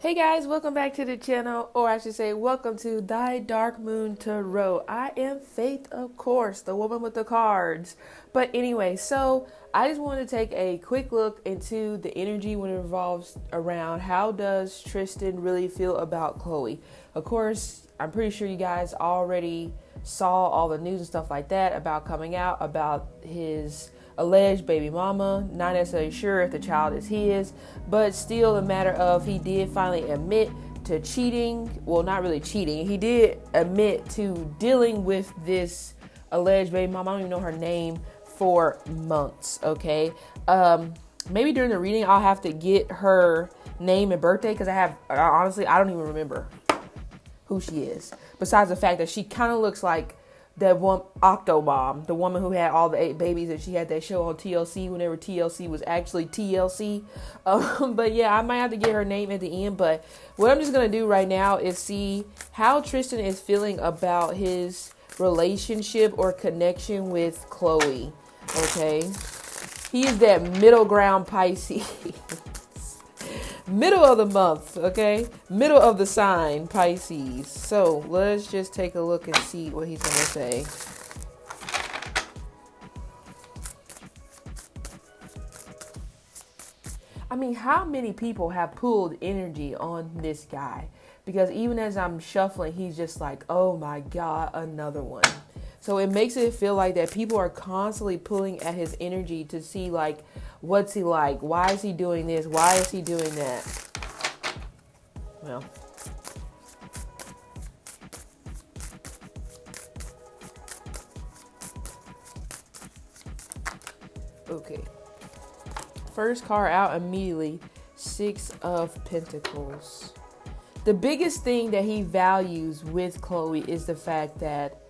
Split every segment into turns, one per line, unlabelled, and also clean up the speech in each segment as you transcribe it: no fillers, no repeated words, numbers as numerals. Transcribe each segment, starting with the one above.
Hey guys, welcome back to the channel, or I should say, welcome to Thy Dark Moon Tarot. I am Faith, of course, the woman with the cards. But anyway, so I just want to take a quick look into the energy when it revolves around how does Tristan really feel about Khloe. Of course, I'm pretty sure you guys already saw all the news and stuff like that about coming out about his alleged baby mama. Not necessarily sure if the child is his, but still a matter of he did finally admit to cheating. Well, not really cheating. He did admit to dealing with this alleged baby mama. I don't even know her name, for months. Okay. Maybe during the reading I'll have to get her name and birthday, because honestly I don't even remember who she is, besides the fact that she kind of looks like that one Octomom, the woman who had all the 8 babies, and she had that show on TLC whenever TLC was actually TLC. But yeah, I might have to get her name at the end. But what I'm just going to do right now is see how Tristan is feeling about his relationship or connection with Khloe. Okay. He is that middle ground Pisces. Middle of the month, okay? Middle of the sign, Pisces. So let's just take a look and see what he's going to say. I mean, how many people have pulled energy on this guy? Because even as I'm shuffling, he's just like, oh my God, another one. So it makes it feel like that people are constantly pulling at his energy to see, like, what's he like? Why is he doing this? Why is he doing that? Well, okay. First card out immediately, 6 of Pentacles. The biggest thing that he values with Khloe is the fact that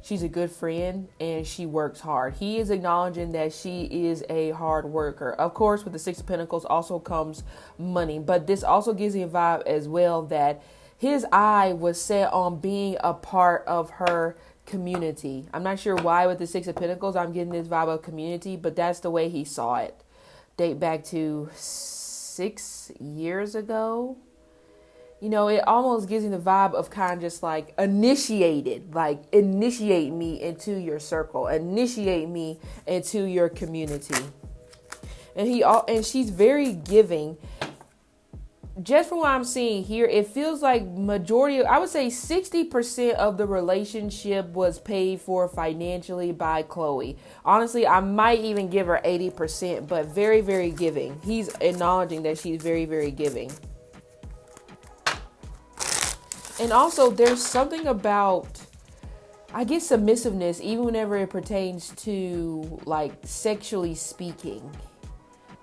she's a good friend and she works hard. He is acknowledging that she is a hard worker. Of course, with the 6 of Pentacles also comes money, but this also gives me a vibe as well that his eye was set on being a part of her community. I'm not sure why with the 6 of Pentacles I'm getting this vibe of community, but that's the way he saw it. Date back to 6 years ago. You know, it almost gives me the vibe of kind of just like initiated, like initiate me into your circle, initiate me into your community. And she's very giving. Just from what I'm seeing here, it feels like I would say 60% of the relationship was paid for financially by Khloe. Honestly, I might even give her 80%, but very, very giving. He's acknowledging that she's very, very giving. And also, there's something about, I guess, submissiveness, even whenever it pertains to, like, sexually speaking.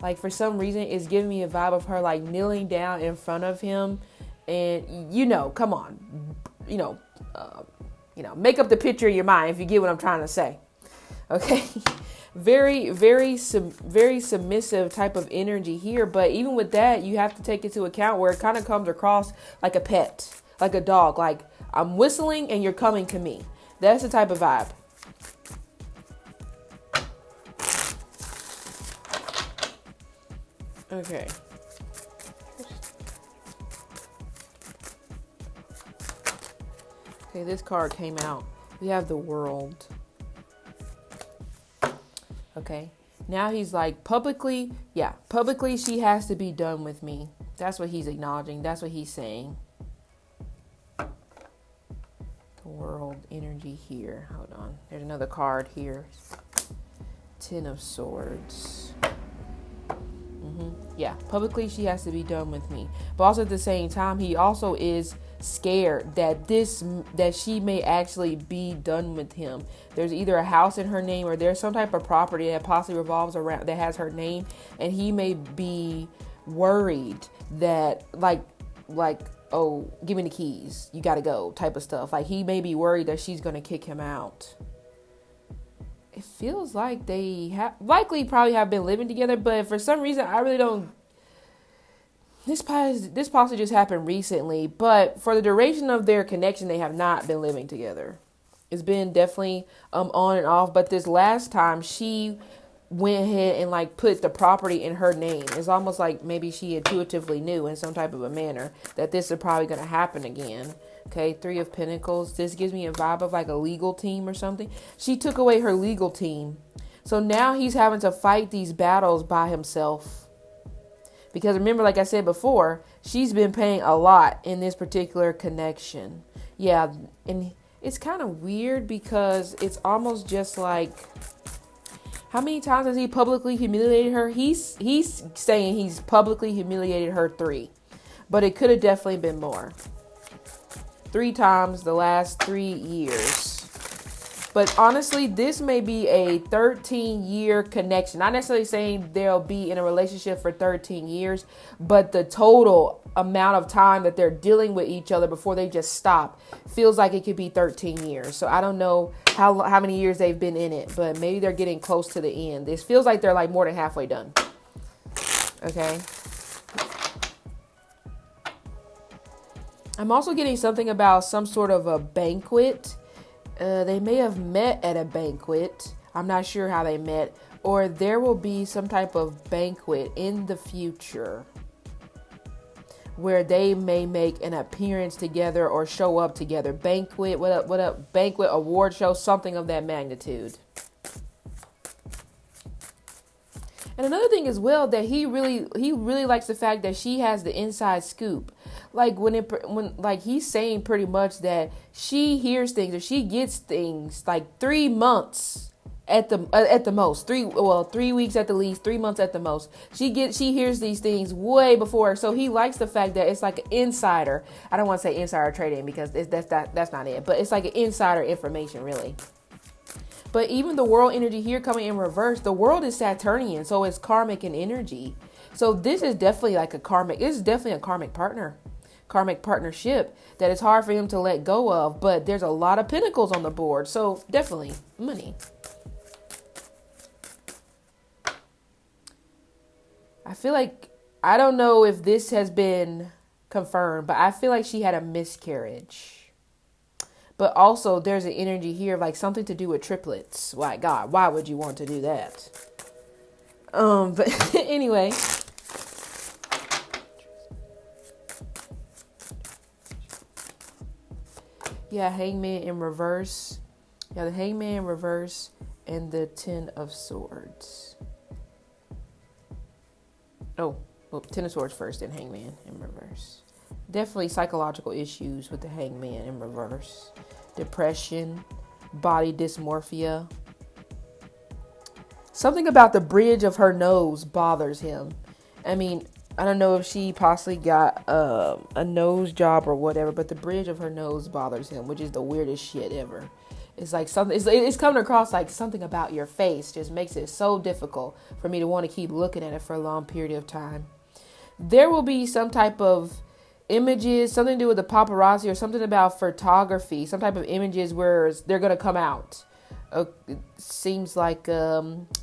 Like, for some reason, it's giving me a vibe of her, like, kneeling down in front of him. And, come on. Make up the picture in your mind if you get what I'm trying to say. Okay? Very, very, very submissive type of energy here. But even with that, you have to take into account where it kind of comes across like a pet. Like a dog, like I'm whistling and you're coming to me. That's the type of vibe. Okay. Okay, this card came out. We have the World. Okay. Now he's like, publicly she has to be done with me. That's what he's acknowledging. That's what he's saying. World energy here. Hold on. There's another card here. 10 of Swords. Yeah. Publicly, she has to be done with me. But also at the same time, he also is scared that she may actually be done with him. There's either a house in her name or there's some type of property that possibly revolves around that has her name, and he may be worried that like oh, give me the keys, you gotta go type of stuff. Like, he may be worried that she's gonna kick him out. It feels like they probably have been living together, but for some reason I really don't. This possibly just happened recently, but for the duration of their connection, they have not been living together. It's been definitely on and off, but this last time she went ahead and like put the property in her name. It's almost like maybe she intuitively knew in some type of a manner that this is probably going to happen again. Okay, 3 of Pentacles. This gives me a vibe of like a legal team or something. She took away her legal team. So now he's having to fight these battles by himself. Because remember, like I said before, she's been paying a lot in this particular connection. Yeah, and it's kind of weird because it's almost just like, how many times has he publicly humiliated her? He's saying he's publicly humiliated her 3. But it could have definitely been more. 3 times the last 3 years. But honestly, this may be a 13-year connection. Not necessarily saying they'll be in a relationship for 13 years, but the total amount of time that they're dealing with each other before they just stop feels like it could be 13 years. So I don't know how many years they've been in it, but maybe they're getting close to the end. This feels like they're like more than halfway done. Okay. I'm also getting something about some sort of a banquet. They may have met at a banquet. I'm not sure how they met. Or there will be some type of banquet in the future where they may make an appearance together or show up together. Banquet, what up? Banquet, award show, something of that magnitude. And another thing as well, that he really likes the fact that she has the inside scoop. Like when like he's saying pretty much that she hears things or she gets things like 3 months at the most, 3 weeks at the least, 3 months at the most. She hears these things way before. So he likes the fact that it's like an insider. I don't want to say insider trading because that's not it, but it's like an insider information really. But even the world energy here coming in reverse, the world is Saturnian, so it's karmic in energy. So this is definitely like this is definitely a karmic partnership that it's hard for him to let go of. But there's a lot of pentacles on the board, so definitely money. I feel like, I don't know if this has been confirmed, but I feel like she had a miscarriage. But also there's an energy here of like something to do with triplets. Like, God, why would you want to do that? But anyway. Yeah, Hangman in reverse. Yeah, the Hangman in reverse and the 10 of Swords. Oh, well, 10 of Swords first, then Hangman in reverse. Definitely psychological issues with the Hangman in reverse. Depression, body dysmorphia. Something about the bridge of her nose bothers him. I mean, I don't know if she possibly got a nose job or whatever, but the bridge of her nose bothers him, which is the weirdest shit ever. It's like something, it's coming across like something about your face just makes it so difficult for me to want to keep looking at it for a long period of time. There will be some type of images, something to do with the paparazzi or something about photography, some type of images where they're going to come out. It seems like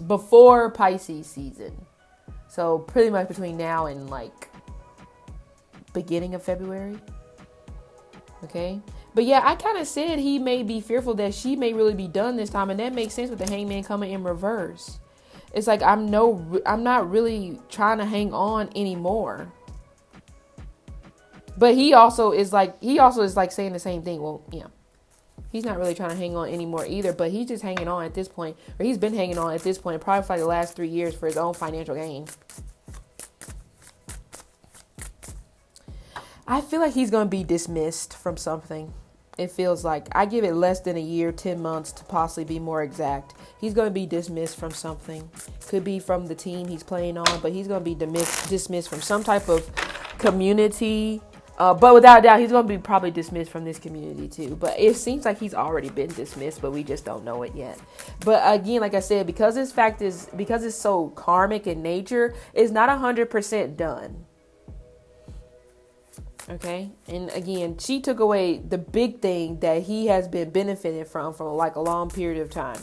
before Pisces season. So pretty much between now and like beginning of February. Okay. But yeah, I kind of said he may be fearful that she may really be done this time. And that makes sense with the Hangman coming in reverse. It's like, I'm not really trying to hang on anymore. But he also is like saying the same thing. Well, yeah, he's not really trying to hang on anymore either, but he's just hanging on at this point, or he's been hanging on at this point, probably for like the last 3 years for his own financial gain. I feel like he's going to be dismissed from something. It feels like, I give it less than a year, 10 months to possibly be more exact. He's going to be dismissed from something. Could be from the team he's playing on, but he's going to be dismissed from some type of community. But without a doubt, he's going to be probably dismissed from this community too. But it seems like he's already been dismissed, but we just don't know it yet. But again, like I said, because it's so karmic in nature, it's not 100% done. Okay. And again, she took away the big thing that he has been benefiting from like a long period of time.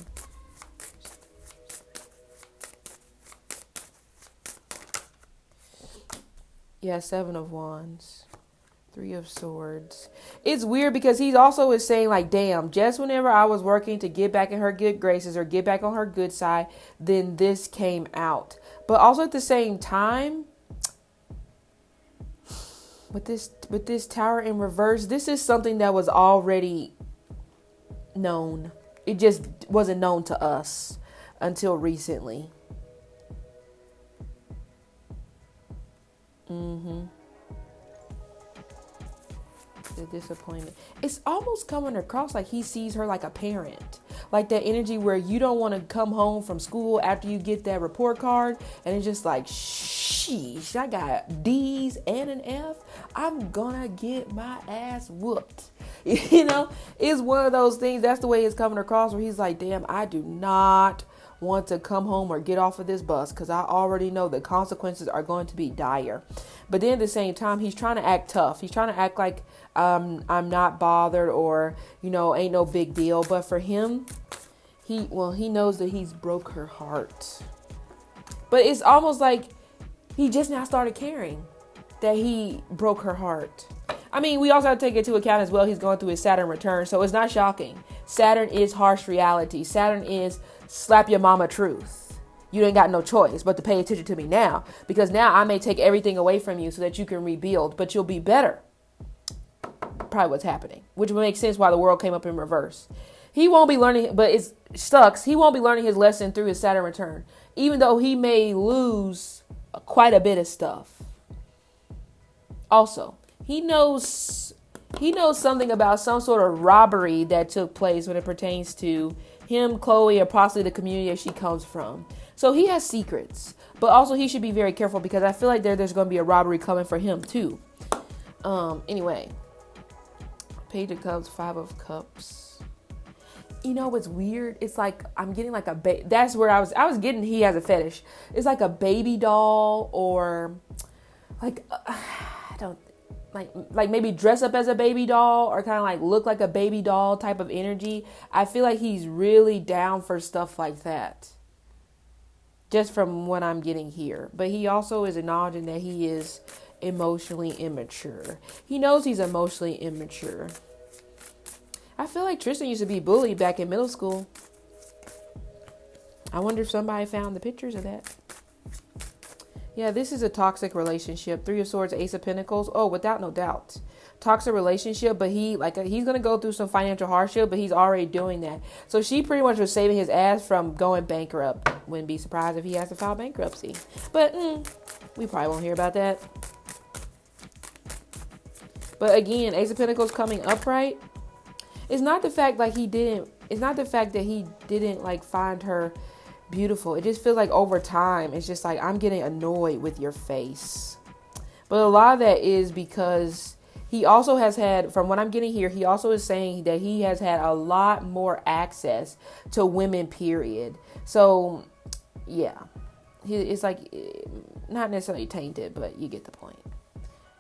Yeah, 7 of Wands. Three of Swords. It's weird because he also is saying like, damn, just whenever I was working to get back in her good graces or get back on her good side, then this came out. But also at the same time, with this Tower in reverse, this is something that was already known. It just wasn't known to us until recently. The disappointment. It's almost coming across like he sees her like a parent. Like that energy where you don't want to come home from school after you get that report card. And it's just like, sheesh, I got D's and an F. I'm gonna get my ass whooped. You know, it's one of those things. That's the way it's coming across where he's like, damn, I do not want to come home or get off of this bus because I already know the consequences are going to be dire. But then at the same time, he's trying to act tough. He's trying to act like I'm not bothered or, you know, ain't no big deal. But for him, he knows that he's broke her heart. But it's almost like he just now started caring that he broke her heart. I mean, we also have to take into account as well, he's going through his Saturn return. So it's not shocking. Saturn is harsh reality. Saturn is slap your mama truth. You ain't got no choice but to pay attention to me now, because now I may take everything away from you so that you can rebuild, but you'll be better. Probably what's happening, which would make sense why the world came up in reverse. He won't be learning, but it sucks. He won't be learning his lesson through his Saturn return, even though he may lose quite a bit of stuff. Also, he knows something about some sort of robbery that took place when it pertains to him, Khloe, or possibly the community that she comes from. So he has secrets, but also he should be very careful because I feel like there's going to be a robbery coming for him too. Anyway, Page of Cups, Five of Cups. You know what's weird? It's like I'm getting like that's where I was getting he has a fetish. It's like a baby doll or like I don't like maybe dress up as a baby doll or kind of like look like a baby doll type of energy. I feel like he's really down for stuff like that. Just from what I'm getting here. But he also is acknowledging that he is emotionally immature. He knows he's emotionally immature. I feel like Tristan used to be bullied back in middle school. I wonder if somebody found the pictures of that. Yeah, this is a toxic relationship. Three of Swords, Ace of Pentacles. Oh, without no doubt. Toxic relationship, but he's going to go through some financial hardship, but he's already doing that. So she pretty much was saving his ass from going bankrupt. Wouldn't be surprised if he has to file bankruptcy. But we probably won't hear about that. But again, Ace of Pentacles coming upright. It's not the fact that he didn't like find her beautiful. It just feels like over time, it's just like I'm getting annoyed with your face. But a lot of that is because he also has had, from what I'm getting here, he also is saying that he has had a lot more access to women, period. So, yeah. It's like, not necessarily tainted, but you get the point.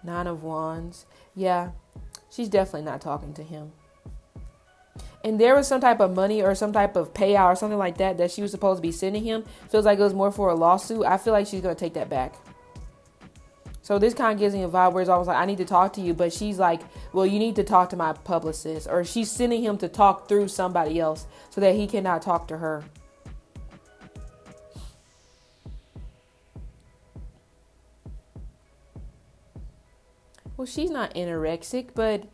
Nine of Wands. Yeah, she's definitely not talking to him. And there was some type of money or some type of payout or something like that she was supposed to be sending him. Feels like it was more for a lawsuit. I feel like she's going to take that back. So this kind of gives me a vibe where it's almost like, I need to talk to you. But she's like, well, you need to talk to my publicist. Or she's sending him to talk through somebody else so that he cannot talk to her. Well, she's not anorexic, but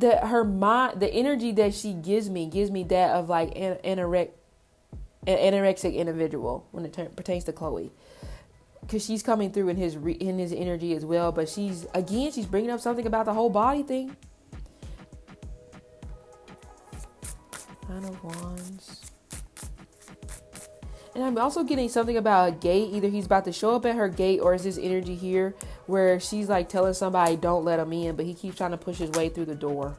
her mind, the energy that she gives me that of like an anorexic individual when it pertains to Khloe. Because she's coming through in his energy as well. But she's bringing up something about the whole body thing. Nine of Wands. And I'm also getting something about a gate. Either he's about to show up at her gate, or is this energy here where she's like telling somebody don't let him in, but he keeps trying to push his way through the door.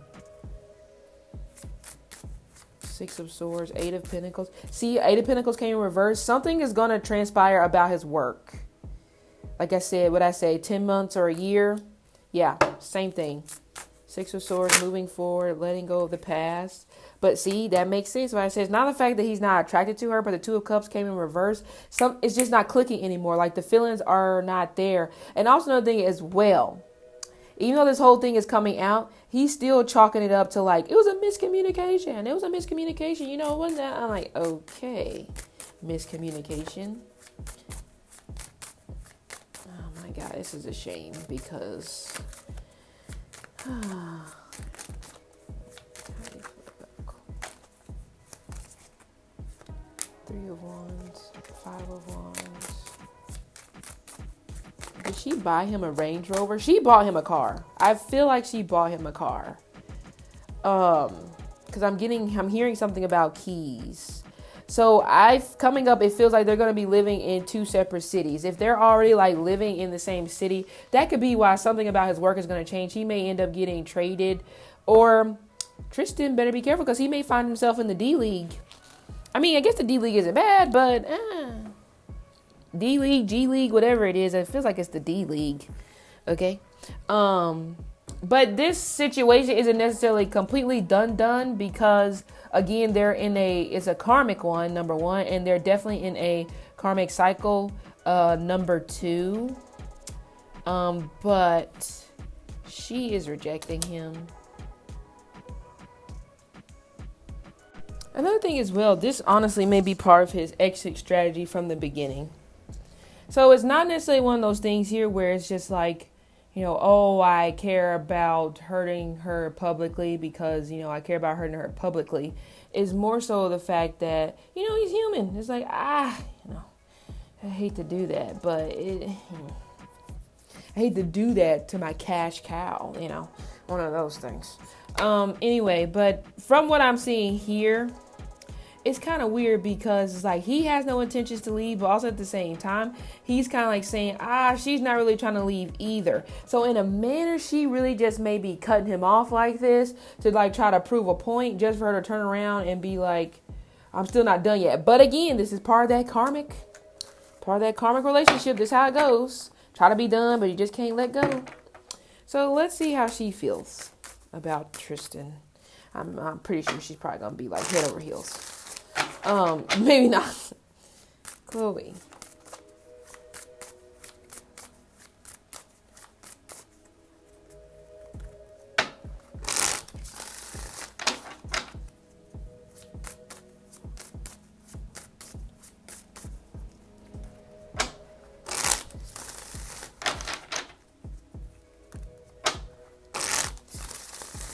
Six of Swords, Eight of Pentacles. See, Eight of Pentacles came in reverse. Something is going to transpire about his work. Like I said, what I say, 10 months or a year. Yeah, same thing. Six of Swords, moving forward, letting go of the past. But see, that makes sense. When I say it's not the fact that he's not attracted to her, but the Two of Cups came in reverse. It's just not clicking anymore. Like the feelings are not there. And also another thing as well, even though this whole thing is coming out, he's still chalking it up to like, it was a miscommunication. It was a miscommunication. You know, it wasn't that. I'm like, okay, miscommunication. Oh my God, this is a shame because 3 of Wands, 5 of Wands. Did she buy him a Range Rover? She bought him a car. I feel like she bought him a car. Because I'm hearing something about keys. So coming up, it feels like they're going to be living in 2 separate cities. If they're already like living in the same city, that could be why something about his work is going to change. He may end up getting traded, or Tristan better be careful because he may find himself in the D League. I mean, I guess the D League isn't bad, but D League, G League, whatever it is, it feels like it's the D League. Okay. But this situation isn't necessarily completely done because again, it's a karmic one, number 1, and they're definitely in a karmic cycle, number 2. But she is rejecting him. Another thing as well, this honestly may be part of his exit strategy from the beginning. So it's not necessarily one of those things here where it's just like, you know, oh, I care about hurting her publicly because, you know, I care about hurting her publicly. It's more so the fact that, you know, he's human. It's like, you know, I hate to do that, but I hate to do that to my cash cow, you know, one of those things. Anyway, but from what I'm seeing here, it's kind of weird because it's like he has no intentions to leave, but also at the same time, he's kind of like saying, she's not really trying to leave either. So in a manner, she really just may be cutting him off like this to like try to prove a point just for her to turn around and be like, I'm still not done yet. But again, this is part of that karmic relationship. This is how it goes. Try to be done, but you just can't let go. So let's see how she feels about Tristan. I'm pretty sure she's probably going to be like head over heels. Maybe not. Khloe.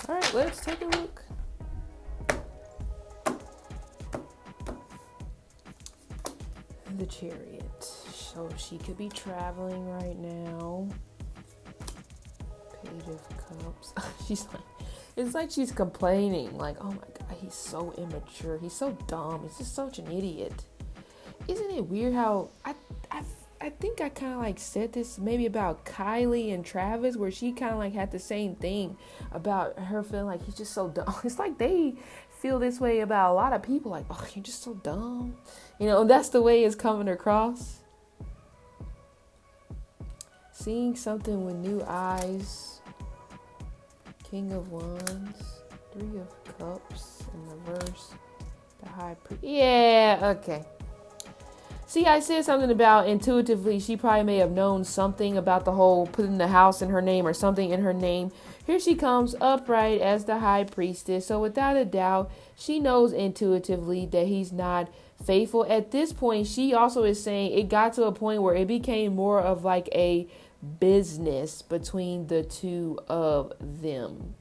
All right, let's take a look. The Chariot. So she could be traveling right now. Page of Cups. It's like she's complaining. Like, oh my God, he's so immature. He's so dumb. He's just such an idiot. Isn't it weird how I think I kind of like said this maybe about Kylie and Travis, where she kind of like had the same thing about her feeling like he's just so dumb. It's like they feel this way about a lot of people. Like, oh, you're just so dumb. You know, that's the way it's coming across. Seeing something with new eyes. King of Wands. 3 of Cups in reverse. The High Priest. Yeah, okay. See, I said something about intuitively she probably may have known something about the whole putting the house in her name or something in her name. Here she comes upright as the High Priestess. So without a doubt, she knows intuitively that he's not faithful. At this point, she also is saying it got to a point where it became more of like a business between the two of them.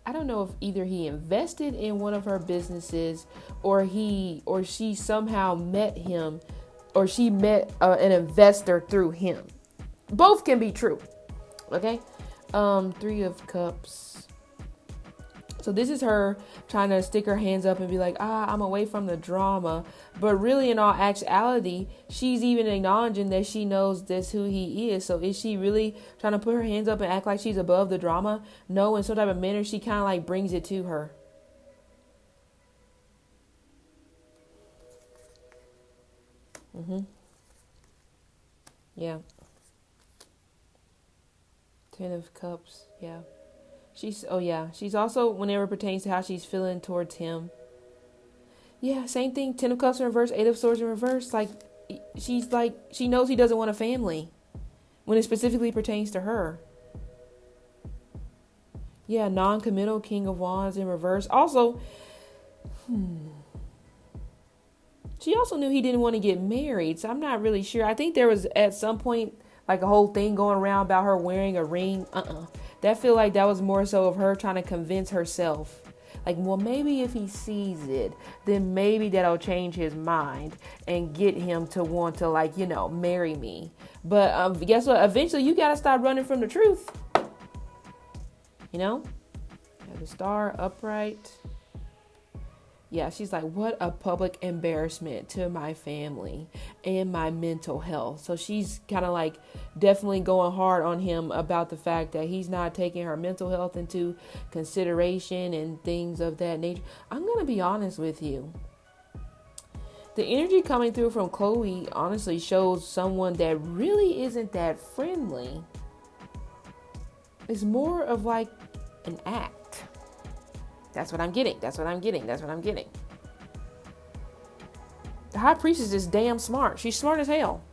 I don't know if either he invested in one of her businesses or she somehow met him, or she met an investor through him. Both can be true. Okay. 3 of Cups. So this is her trying to stick her hands up and be like, I'm away from the drama. But really, in all actuality, she's even acknowledging that she knows that's who he is. So is she really trying to put her hands up and act like she's above the drama? No, in some type of manner, she kind of like brings it to her. Yeah. 10 of Cups. Yeah. She's also, whenever it pertains to how she's feeling towards him. Yeah, same thing. 10 of Cups in reverse, 8 of Swords in reverse. Like, she knows he doesn't want a family. when it specifically pertains to her. Yeah, non-committal, King of Wands in reverse. Also, she also knew he didn't want to get married. So I'm not really sure. I think there was at some point like a whole thing going around about her wearing a ring. That feel like that was more so of her trying to convince herself. Like, well, maybe if he sees it, then maybe that'll change his mind and get him to want to, like, you know, marry me. But guess what? Eventually, you got to stop running from the truth. You know? Have the Star upright. Yeah, she's like, what a public embarrassment to my family and my mental health. So she's kind of like definitely going hard on him about the fact that he's not taking her mental health into consideration and things of that nature. I'm going to be honest with you. The energy coming through from Khloe honestly shows someone that really isn't that friendly. It's more of like an act. That's what I'm getting. That's what I'm getting. That's what I'm getting. The High Priestess is damn smart. She's smart as hell.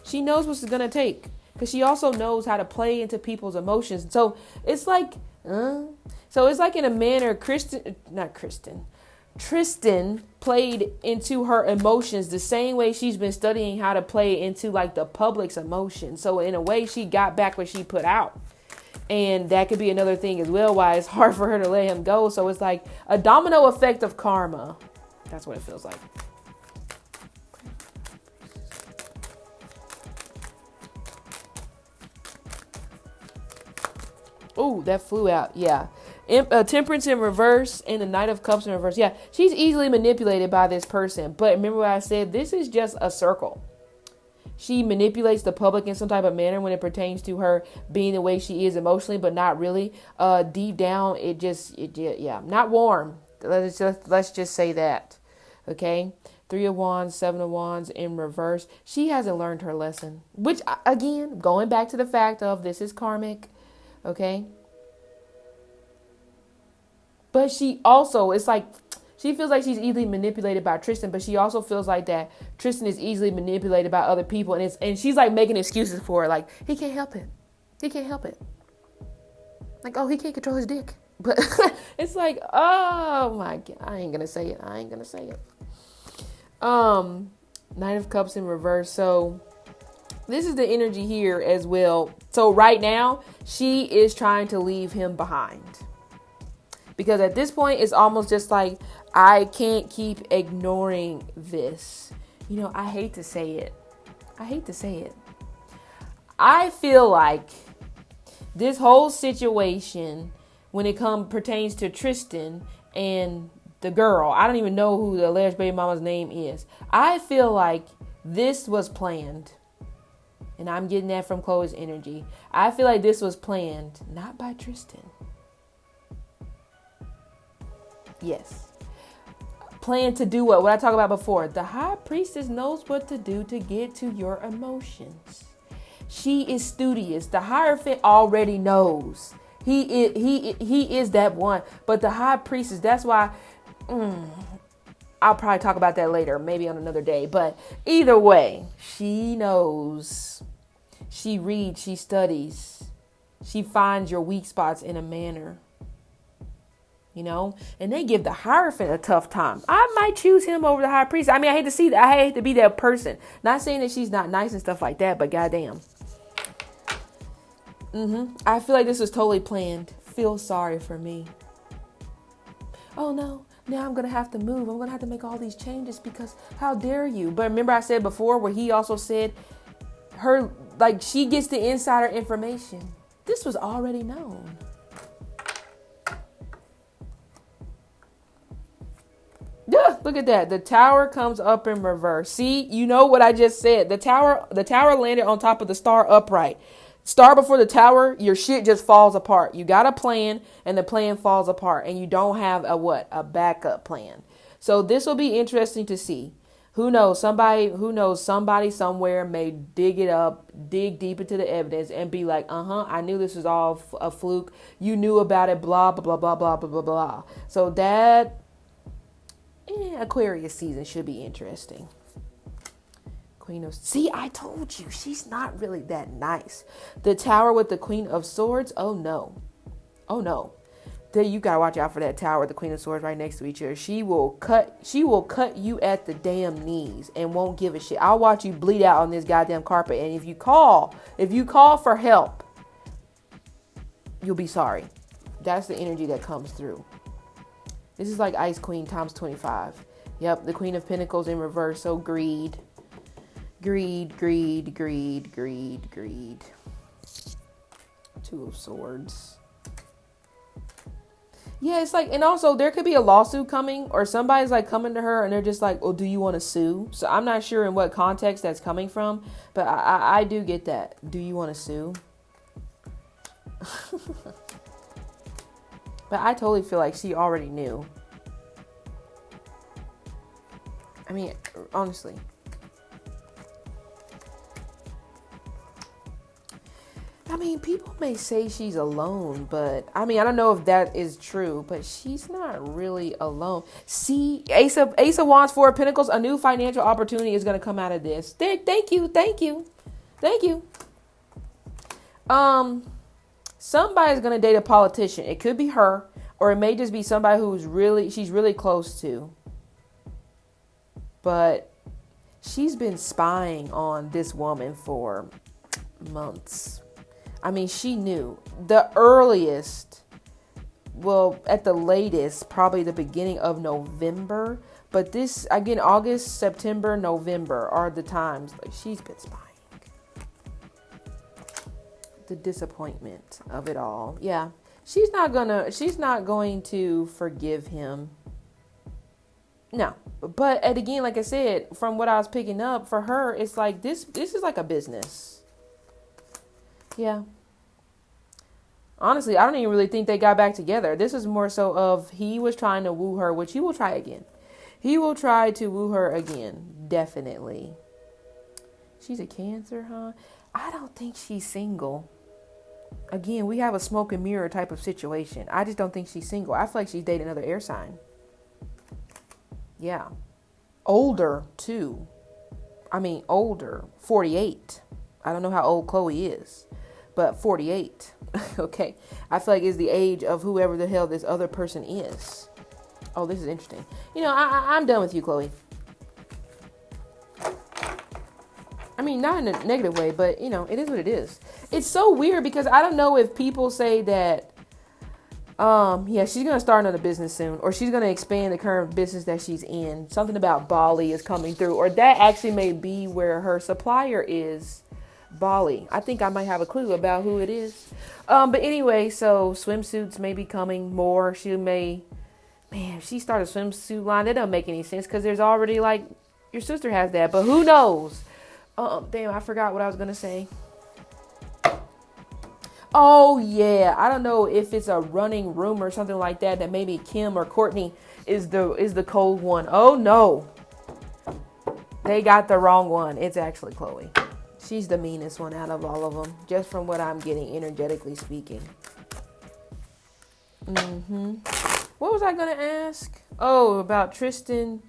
She knows what it's going to take. Because she also knows how to play into people's emotions. So it's like, in a manner, Tristan played into her emotions the same way she's been studying how to play into like the public's emotions. So in a way, she got back what she put out. And that could be another thing as well, why it's hard for her to let him go. So it's like a domino effect of karma. That's what it feels like. Oh, that flew out. Yeah. Temperance in reverse and the Knight of Cups in reverse. Yeah, she's easily manipulated by this person. But remember what I said? This is just a circle. She manipulates the public in some type of manner when it pertains to her being the way she is emotionally, but not really. Deep down, not warm. Let's just say that. Okay. 3 of Wands, 7 of Wands in reverse. She hasn't learned her lesson, which again, going back to the fact of this is karmic. Okay. But she also, it's like, she feels like she's easily manipulated by Tristan, but she also feels like that Tristan is easily manipulated by other people. And she's like making excuses for it. Like, he can't help it. He can't help it. Like, oh, he can't control his dick. But it's like, oh my God. I ain't going to say it. Knight of Cups in reverse. So this is the energy here as well. So right now, she is trying to leave him behind. Because at this point, it's almost just like, I can't keep ignoring this. You know, I hate to say it. I feel like this whole situation, when it pertains to Tristan and the girl, I don't even know who the alleged baby mama's name is. I feel like this was planned. And I'm getting that from Khloe's energy. I feel like this was planned, not by Tristan. Yes. Plan to do what? What I talked about before. The High Priestess knows what to do to get to your emotions. She is studious. The Hierophant already knows. He is that one. But the High Priestess, that's why I'll probably talk about that later, maybe on another day. But either way, she knows. She reads, she studies. She finds your weak spots in a manner. You know, and they give the Hierophant a tough time. I might choose him over the High Priest. I mean, I hate to see that. I hate to be that person. Not saying that she's not nice and stuff like that, but goddamn. I feel like this was totally planned. Feel sorry for me. Oh no, now I'm going to have to move. I'm going to have to make all these changes because how dare you? But remember I said before where he also said her, like she gets the insider information. This was already known. Yeah, look at that. The Tower comes up in reverse. See, you know what I just said. The tower landed on top of the Star upright. Star before the Tower, your shit just falls apart. You got a plan and the plan falls apart and you don't have a backup plan. So this will be interesting to see. Who knows? Somebody somewhere may dig it up, dig deep into the evidence and be like, I knew this was all a fluke. You knew about it, blah, blah, blah, blah, blah, blah, blah. So that Aquarius season should be interesting. Queen of... See, I told you, she's not really that nice. The Tower with the Queen of Swords. Oh, no. Oh, no. You gotta watch out for that Tower with the Queen of Swords right next to each other. She will cut you at the damn knees and won't give a shit. I'll watch you bleed out on this goddamn carpet. And if you call for help, you'll be sorry. That's the energy that comes through. This is like Ice Queen times 25. Yep, the Queen of Pentacles in reverse. So greed. Greed, greed, greed, greed, greed. Two of Swords. Yeah, it's like, and also there could be a lawsuit coming, or somebody's like coming to her and they're just like, oh, do you want to sue? So I'm not sure in what context that's coming from, but I do get that. Do you want to sue? But I totally feel like she already knew. I mean, honestly. I mean, people may say she's alone, but I mean, I don't know if that is true, but she's not really alone. See, Ace of Wands, Four of Pentacles, a new financial opportunity is going to come out of this. Thank you. Somebody's going to date a politician. It could be her, or it may just be somebody she's really close to. But she's been spying on this woman for months. I mean, she knew the earliest, well, at the latest, probably the beginning of November. But this, again, August, September, November are the times like she's been spying. The disappointment of it all. Yeah. She's not going to forgive him. No. But again, like I said, from what I was picking up for her, it's like this is like a business. Yeah. Honestly, I don't even really think they got back together. This is more so of he was trying to woo her, which he will try again. He will try to woo her again. Definitely. She's a Cancer, huh? I don't think she's single. Again, we have a smoke and mirror type of situation. I just don't think she's single. I feel like she's dating another air sign. Yeah. Older, too. I mean, older. 48. I don't know how old Khloe is, but 48. Okay. I feel like is the age of whoever the hell this other person is. Oh, this is interesting. You know, I'm done with you, Khloe. I mean, not in a negative way, but, you know, it is what it is. It's so weird because I don't know if people say that, yeah, she's going to start another business soon, or she's going to expand the current business that she's in. Something about Bali is coming through, or that actually may be where her supplier is. Bali. I think I might have a clue about who it is. But anyway, so swimsuits may be coming more. If she started a swimsuit line, that doesn't make any sense because there's already like, your sister has that, but who knows? Damn, I forgot what I was going to say. Oh yeah. I don't know if it's a running rumor or something like that, that maybe Kim or Courtney is the cold one. Oh no. They got the wrong one. It's actually Khloe. She's the meanest one out of all of them, just from what I'm getting, energetically speaking. What was I going to ask? Oh, about Tristan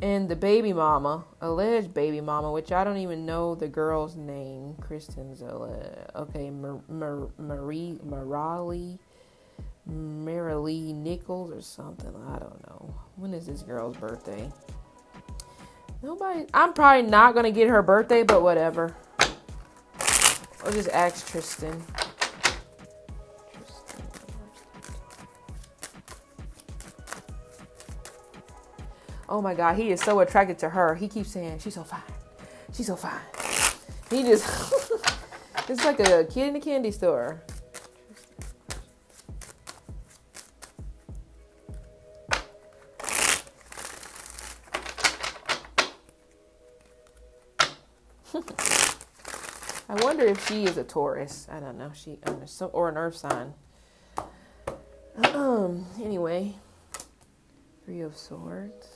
and the baby mama, alleged baby mama, which I don't even know the girl's name. Kristen's okay, Marilee Nichols or something. I don't know. When is this girl's birthday? I'm probably not going to get her birthday, but whatever. I'll just ask Tristan. Oh my God, he is so attracted to her. He keeps saying, she's so fine. She's so fine. He just, it's like a kid in a candy store. I wonder if she is a Taurus. I don't know. Or an earth sign. Anyway. Three of Swords.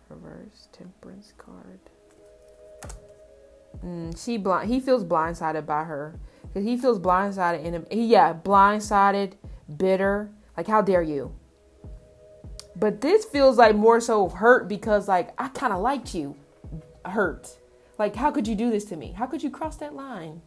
Reverse Temperance card. He feels blindsided by her. Because he feels blindsided blindsided, bitter. Like, how dare you? But this feels like more so hurt because, like, I kind of liked you. hurt. Like, how could you do this to me? How could you cross that line?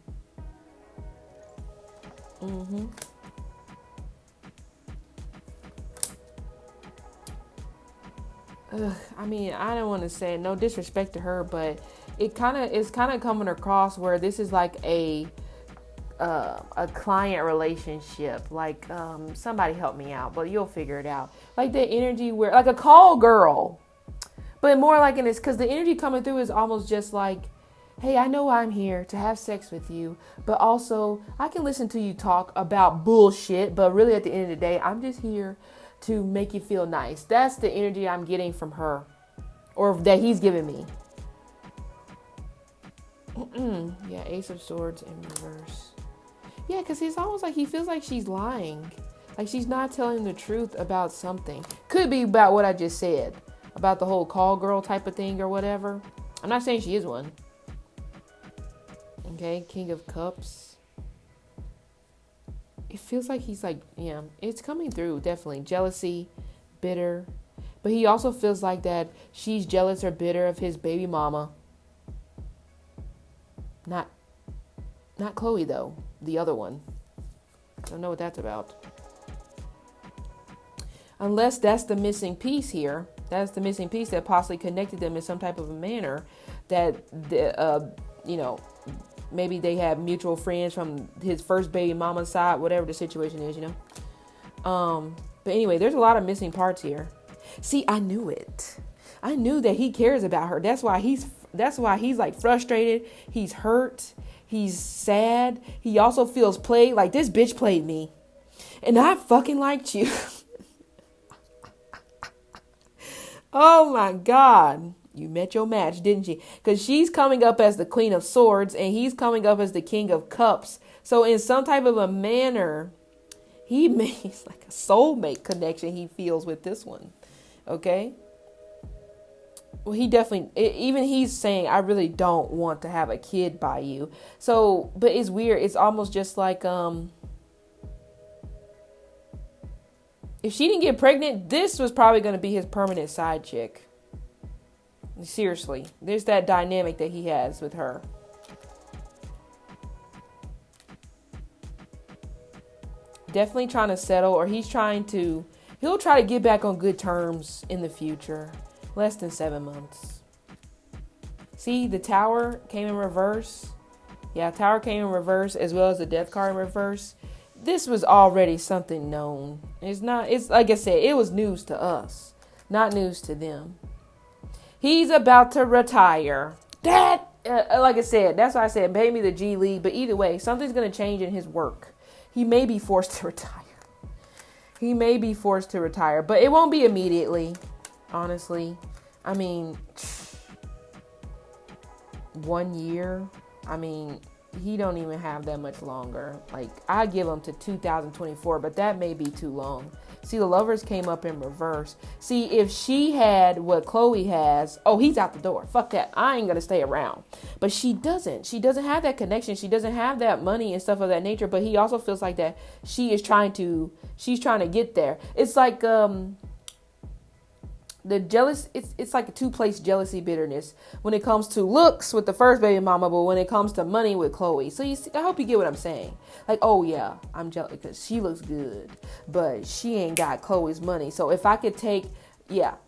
I mean, I don't want to say no disrespect to her, but it's kind of coming across where this is like a client relationship. Like, somebody help me out, but you'll figure it out. Like the energy where, like a call girl, but more like in this, because the energy coming through is almost just like, hey, I know I'm here to have sex with you, but also I can listen to you talk about bullshit, but really at the end of the day, I'm just here to make you feel nice. That's the energy I'm getting from her, or that he's giving me. Yeah, Ace of Swords in reverse. Yeah, because it's almost like he feels like she's lying. Like she's not telling the truth about something. Could be about what I just said, about the whole call girl type of thing or whatever. I'm not saying she is one. Okay, King of Cups. It feels like he's like, yeah, it's coming through, definitely. Jealousy, bitter. But he also feels like that she's jealous or bitter of his baby mama. Not Khloe, though. The other one. I don't know what that's about. Unless that's the missing piece here. That's the missing piece that possibly connected them in some type of a manner. That, maybe they have mutual friends from his first baby mama's side, whatever the situation is, But anyway, there's a lot of missing parts here. See, I knew it. I knew that he cares about her. That's why he's like frustrated. He's hurt. He's sad. He also feels played. Like, this bitch played me. And I fucking liked you. Oh my God. You met your match, didn't you? Because she's coming up as the Queen of Swords and he's coming up as the King of Cups. So in some type of a manner, he makes like a soulmate connection he feels with this one. Okay? Well, he definitely, even he's saying, I really don't want to have a kid by you. So, but it's weird. It's almost just like, if she didn't get pregnant, this was probably going to be his permanent side chick. Seriously, there's that dynamic that he has with her. Definitely trying to settle, or he'll try to get back on good terms in the future. Less than 7 months. See, the Tower came in reverse. Yeah, Tower came in reverse as well as the Death card in reverse. This was already something known. It's like I said, it was news to us, not news to them. He's about to retire. That, like I said, that's why I said, pay me the G League. But either way, something's going to change in his work. He may be forced to retire. But it won't be immediately, honestly. I mean, 1 year. I mean, he don't even have that much longer. Like, I give him to 2024, but that may be too long. See, the Lovers came up in reverse. See, if she had what Khloe has, oh, he's out the door. Fuck that. I ain't going to stay around. But she doesn't. She doesn't have that connection. She doesn't have that money and stuff of that nature. But he also feels like that she's trying to get there. It's like, the jealous, it's like a two-place jealousy bitterness when it comes to looks with the first baby mama, but when it comes to money with Khloe. So you see, I hope you get what I'm saying. Like, oh yeah, I'm jealous because she looks good, but she ain't got Khloe's money. So if I could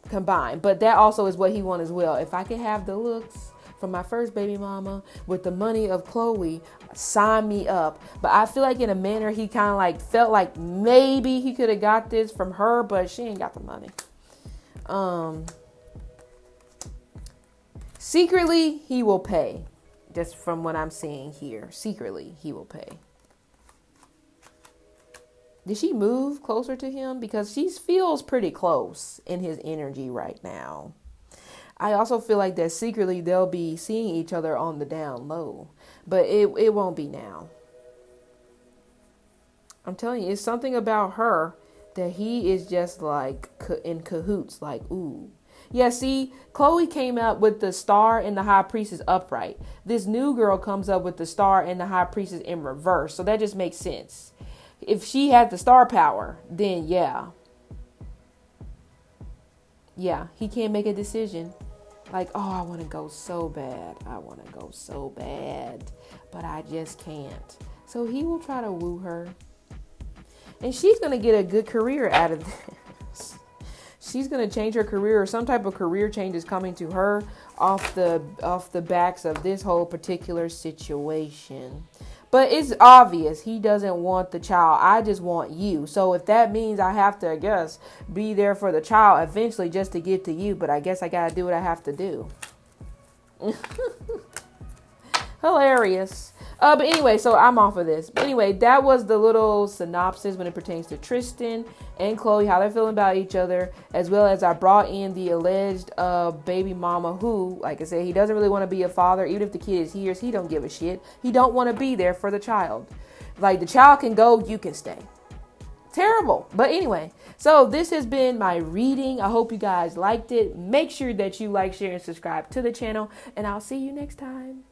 combine. But that also is what he wants as well. If I could have the looks from my first baby mama with the money of Khloe, sign me up. But I feel like in a manner he kind of like felt like maybe he could have got this from her, but she ain't got the money. Secretly, he will pay. Just from what I'm seeing here. Secretly, he will pay. Did she move closer to him? Because she feels pretty close in his energy right now. I also feel like that secretly they'll be seeing each other on the down low. But it won't be now. I'm telling you, it's something about her that he is just like in cahoots, like, ooh. Yeah, see, Khloe came out with the Star and the High Priestess upright. This new girl comes up with the Star and the High Priestess in reverse. So that just makes sense. If she had the star power, then yeah. Yeah, he can't make a decision. Like, oh, I want to go so bad. I want to go so bad, but I just can't. So he will try to woo her. And she's going to get a good career out of this. She's going to change her career, or some type of career change is coming to her off the backs of this whole particular situation. But it's obvious he doesn't want the child. I just want you. So if that means I have to, I guess, be there for the child eventually just to get to you. But I guess I got to do what I have to do. Hilarious. But anyway, so I'm off of this. But anyway, that was the little synopsis when it pertains to Tristan and Khloe, how they're feeling about each other, as well as I brought in the alleged baby mama who, like I said, he doesn't really want to be a father. Even if the kid is his, he don't give a shit. He don't want to be there for the child. Like, the child can go, you can stay. Terrible. But anyway, so this has been my reading. I hope you guys liked it. Make sure that you like, share, and subscribe to the channel, and I'll see you next time.